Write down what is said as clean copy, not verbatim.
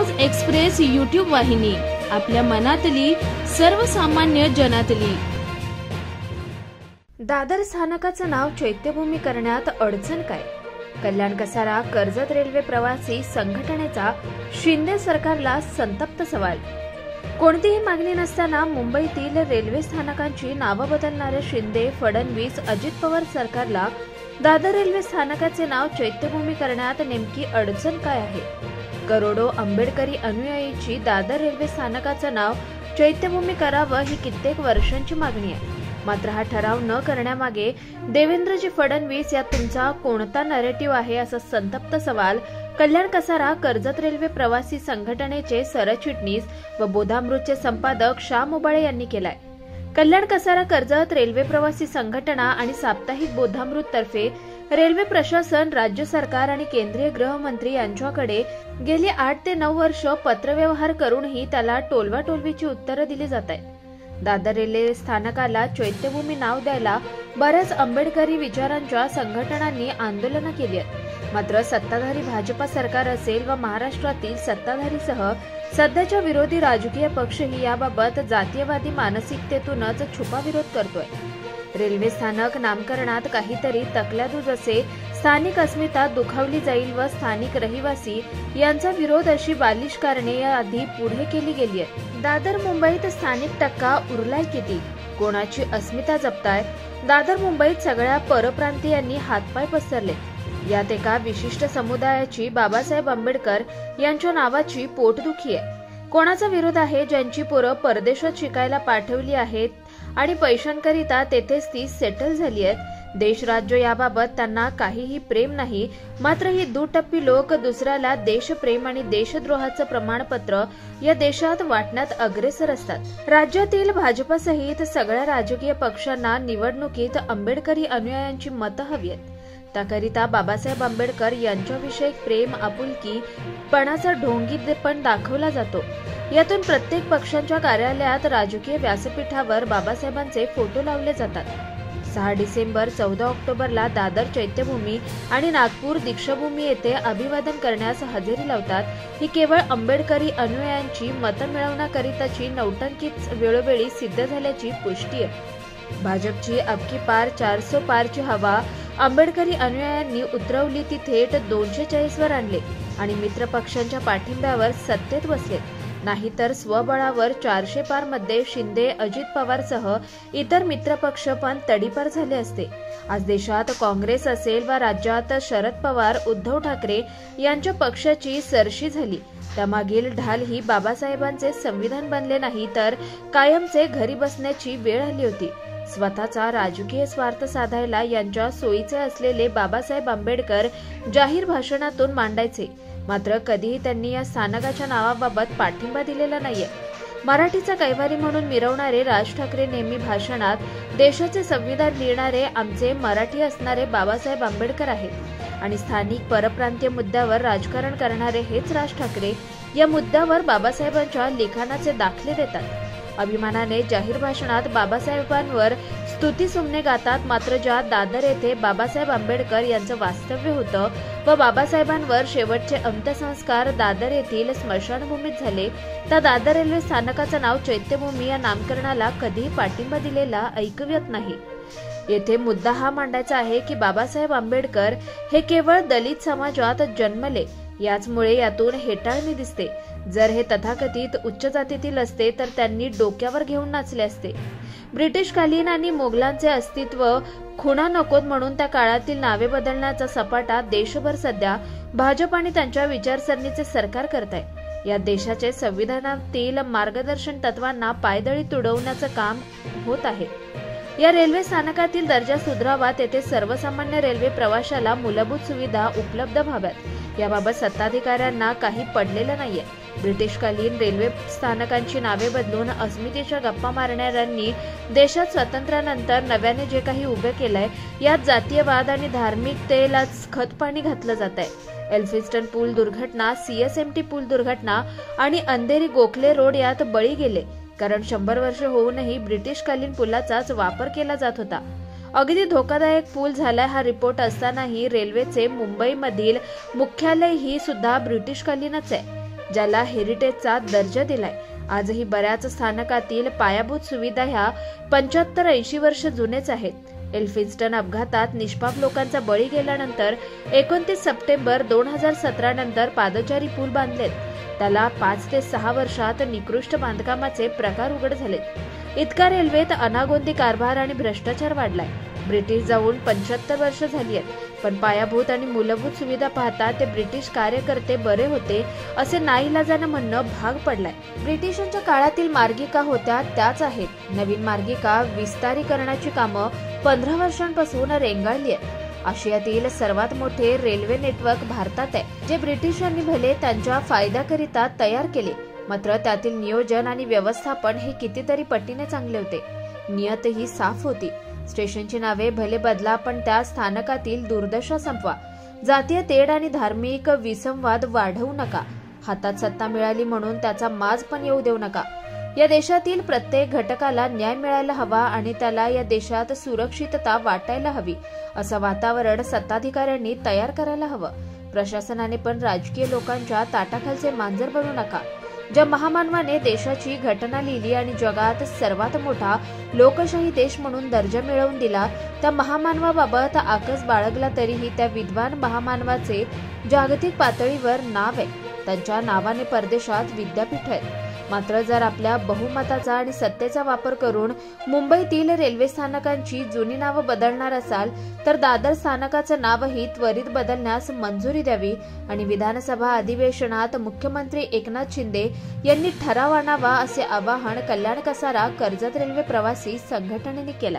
आवाज express YouTube वाहिनी, आपल्या मनातली सर्वसामान्य जनातली। दादर स्थानकाचं नाव चैत्यभूमी करण्यात अडचण काय? कल्याण कसारा कर्जत रेल्वे प्रवासी संघटनेचा शिंदे सरकारला संतप्त सवाल। कोणतीही मागणी नसताना मुंबईतील रेल्वे स्थानकांची नावं बदलणारे शिंदे, फडणवीस, अजित पवार सरकारला दादर रेल्वे स्थानकाचे नाव चैत्यभूमी करण्यात नेमकी अडचण काय आहे? करोडो आंबेडकरी अनुयायींची दादर रेल्वे स्थानकाचं नाव चैत्यभूमी करावं ही कित्येक वर्षांची मागणी आहे। मात्र हा ठराव न करण्यामागे देवेंद्रजी फडणवीस या तुमचा कोणता नरेटिव्ह आहे, असा संतप्त सवाल कल्याण कसारा कर्जत रेल्वे प्रवासी संघटनेचे सरचिटणीस व बोधामृतचे संपादक श्याम उबाळे यांनी केलाय। कल्याण कसारा कर्जत रेल्वे प्रवासी संघटना आणि साप्ताहिक बोधामृत तर्फे रेल्वे प्रशासन, राज्य सरकार आणि केंद्रीय गृहमंत्री यांच्याकडे गेली 8 ते 9 वर्ष पत्रव्यवहार करूनही त्याला टोलवाटोलवीची उत्तरं दिली जात आहेत। दादर रेल्वे स्थानकाला चैत्यभूमी नाव द्यायला बऱ्याच आंबेडकरी विचारांच्या संघटनांनी आंदोलनं केली आहेत। मात्र सत्ताधारी भाजपा सरकार असेल व महाराष्ट्रातील सत्ताधारीसह सध्याच्या विरोधी राजकीय पक्षही याबाबत जातीयवादी मानसिकतेतूनच छुपा विरोध करतोय। रेल्वे स्थानक नामकरणात काहीतरी तकल्यादूज असे, स्थानिक अस्मिता दुखावली जाईल व स्थानिक रहिवासी यांचा विरोध अशी बालिश कारणे याआधी पुढे केली गेली आहेत। दादर मुंबईत स्थानिक टक्का उरलाय किती? कोणाची अस्मिता जपताय? दादर मुंबईत सगळ्या परप्रांतीयांनी हातपाय पसरले। यात एका विशिष्ट समुदायाची, बाबासाहेब आंबेडकर यांच्या नावाची पोटदुखी आहे। कोणाचा विरोध आहे? ज्यांची पोरं परदेशात शिकायला पाठवली आहेत आणि पैशांकरिता तेथेच ती सेटल झाली आहेत। देश राज्य याबाबत त्यांना काहीही प्रेम नाही। मात्र ही दुटप्पी लोक दुसऱ्याला देशप्रेम आणि देशद्रोहाचं प्रमाणपत्र या देशात वाटण्यात अग्रेसर असतात। राज्यातील भाजपसहित सगळ्या राजकीय पक्षांना निवडणुकीत आंबेडकरी अनुयायांची मतं हवी आहेत। त्याकरिता बाबासाहेब आंबेडकर यांच्याविषयी प्रेम, आपुलकी पणाचा ढोंगीपण दाखवला जातो। यातून प्रत्येक पक्षांच्या कार्यालयात, राजकीय व्यासपीठावर बाबासाहेबांचे फोटो लावले जातात। 6 डिसेंबर, 14 ऑक्टोबरला दादर चैत्यभूमी आणि नागपूर दीक्षाभूमी येथे अभिवादन करण्यास हजेरी लावतात। ही केवळ आंबेडकरी अनुयायांची मतं मिळवण्याकरिताची नौटंकीच वेळोवेळी सिद्ध झाल्याची पुष्टी आहे। भाजपची अबकी पार 400 पारची हवा आंबेडकरी अनुयायांनी उतरवली ती थेट 240 वर आणले आणि मित्र पक्षांच्या पाठिंब्यावर सत्तेत बसले। नाहीतर स्वबळावर 400 पार मध्ये शिंदे, अजित पवारसह इतर मित्रपक्ष पण तडीपार झाले असते। आज देशात काँग्रेस असेल व राज्यात शरद पवार, उद्धव ठाकरे यांच्या पक्षाची सरशी झाली। त्यामागील ढाल ही बाबासाहेबांचे संविधान बनले नाही तर कायमचे घरी बसण्याची वेळ आली होती। स्वतःचा राजकीय स्वार्थ साधायला यांच्या सोयीचे असलेले बाबासाहेब आंबेडकर जाहीर भाषणातून मांडायचे। मात्र कधीही त्यांनी या स्थानकाच्या नावाबाबत पाठिंबा दिलेला नाहीये। मराठीचा कैवारी म्हणून मिरवणारे राज ठाकरे नेहमी भाषणात देशाचे संविधान लिहिणारे आमचे मराठी असणारे बाबासाहेब आंबेडकर आहेत आणि स्थानिक परप्रांतीय मुद्द्यावर राजकारण करणारे हेच राज ठाकरे या मुद्द्यावर बाबासाहेबांच्या लिखाणाचे दाखले देतात। अभिमानाने जाहीर भाषणात बाबासाहेबांवर स्तुतीसुमने गातात। मात्र ज्या दादर येथे बाबासाहेब आंबेडकर यांचं वास्तव्य होतं व बाबासाहेबांवर शेवटचे अंत्यसंस्कार दादर येथील स्मशानभूमीत झाले, त्या दादर रेल्वे स्थानकाचं नाव चैत्यभूमी या नामकरणाला कधीही पाठिंबा दिलेला ऐकवत नाही। येथे मुद्दा हा मांडायचा आहे की बाबासाहेब आंबेडकर हे केवळ दलित समाजात जन्मले, याचमुळे यातून हेटाळणी दिसते। जर हे तथाकथित उच्च जातीतील असते तर त्यांनी डोक्यावर घेऊन नाचले असते। ब्रिटिशकालीन आणि मोगलांचे अस्तित्व खुणा नकोत म्हणून त्या काळातील नावे बदलण्याचा सपाटा देशभर सध्या भाजप आणि त्यांच्या विचारसरणीचे सरकार करत आहे। या देशाचे संविधानातील मार्गदर्शन तत्वांना पायदळी तुडवण्याचं काम होत आहे। या रेल्वे स्थानकातील दर्जा सुधारावा, तेथे सर्वसामान्य रेल्वे प्रवाशाला मूलभूत सुविधा उपलब्ध व्हाव्यात, याबाबत सत्ताधिकाऱ्यांना काही पडलेलं नाहीये। ब्रिटिशकालीन रेल्वे स्थानकांची नावे बदलून अस्मितेच्या गप्पा मारणाऱ्यांनी देशात स्वातंत्र्यानंतर नव्याने जे काही उभे केलंय यात जातीयवाद आणि धार्मिकतेलाच खतपाणी घातलं जात आहे। एल्फिन्स्टन पूल दुर्घटना, CSMT पूल दुर्घटना आणि अंधेरी गोखले रोड यात बळी गेले, कारण 100 वर्ष होऊनही ब्रिटिशकालीन पुलाचाच वापर केला जात होता। अगदी धोकादायक पूल झालाय हा रिपोर्ट असतानाही रेल्वेचे मुंबईमधील मुख्यालय ही सुद्धा ब्रिटिशकालीनच आहे। ज्याला हेरिटेजचा दर्जा दिलाय. आजही बऱ्याच स्थानकातील पायाभूत सुविधा ह्या 75-80 वर्ष जुनेच आहेत. एल्फिन्स्टन अपघातात निष्पाप लोकांचा बळी गेल्यानंतर 29 सप्टेंबर 2017 नंतर पादचारी पूल बांधलेत. त्याला 5 ते 6 वर्षात निकृष्ट बांधकामाचे प्रकार उघड झालेत. इतका रेल्वेत अनागोंदी कारभार आणि भ्रष्टाचार वाढलाय. ब्रिटिश जाऊन 75 वर्ष झाली आहेत, पण पायाभूत आणि मूलभूत सुविधा पाहता ते ब्रिटिश कार्यकर्ते बरे होते असे नाईलाजाने म्हणणं भाग पडलाय. ब्रिटिशांच्या काळातील मार्गिका होत्या त्याच आहेत. नवीन मार्गिका विस्तारीकरणाची कामं 15 वर्षांपासून रेंगाळली आहेत. आशियातील सर्वात मोठे रेल्वे नेटवर्क भारतात आहे, जे ब्रिटिशांनी भले त्यांच्या फायद्याकरिता तयार केले, मात्र त्यातील नियोजन आणि व्यवस्थापन हे कितीतरी पटीने चांगले होते. नियतही साफ होती. स्टेशनची नावे भले बदला, पण त्या स्थानकातील दुर्दशा संपवा. जातीय तेढ आणि धार्मिक विसंवाद वाढवू नका. हातात सत्ता मिळाली म्हणून त्याचा माज पण येऊ देऊ नका. या देशातील प्रत्येक घटकाला न्याय मिळायला हवा आणि त्याला या देशात सुरक्षितता वाटायला हवी असं वातावरण सत्ताधिकाऱ्यांनी तयार करायला हवं. प्रशासनाने पण राजकीय लोकांच्या ताटाखालचे मांजर बनू नका. ज्या महामानवाने देशाची घटना लिहिली आणि जगात सर्वात मोठा लोकशाही देश म्हणून दर्जा मिळवून दिला, त्या महामानवाबाबत आकस बाळगला तरीही त्या विद्वान महामानवाचे जागतिक पातळीवर नाव आहे. त्यांच्या नावाने परदेशात विद्यापीठ आहेत. मात्र जर आपल्या बहुमताचा आणि सत्तेचा वापर करून मुंबईतील रेल्वे स्थानकांची जुनी नावं बदलणार असाल तर दादर स्थानकाचं नावही त्वरित बदलण्यास मंजुरी द्यावी आणि विधानसभा अधिवेशनात मुख्यमंत्री एकनाथ शिंदे यांनी ठराव आणावा असे आवाहन कल्याण कसारा कर्जत रेल्वे प्रवासी संघटनेने केलं.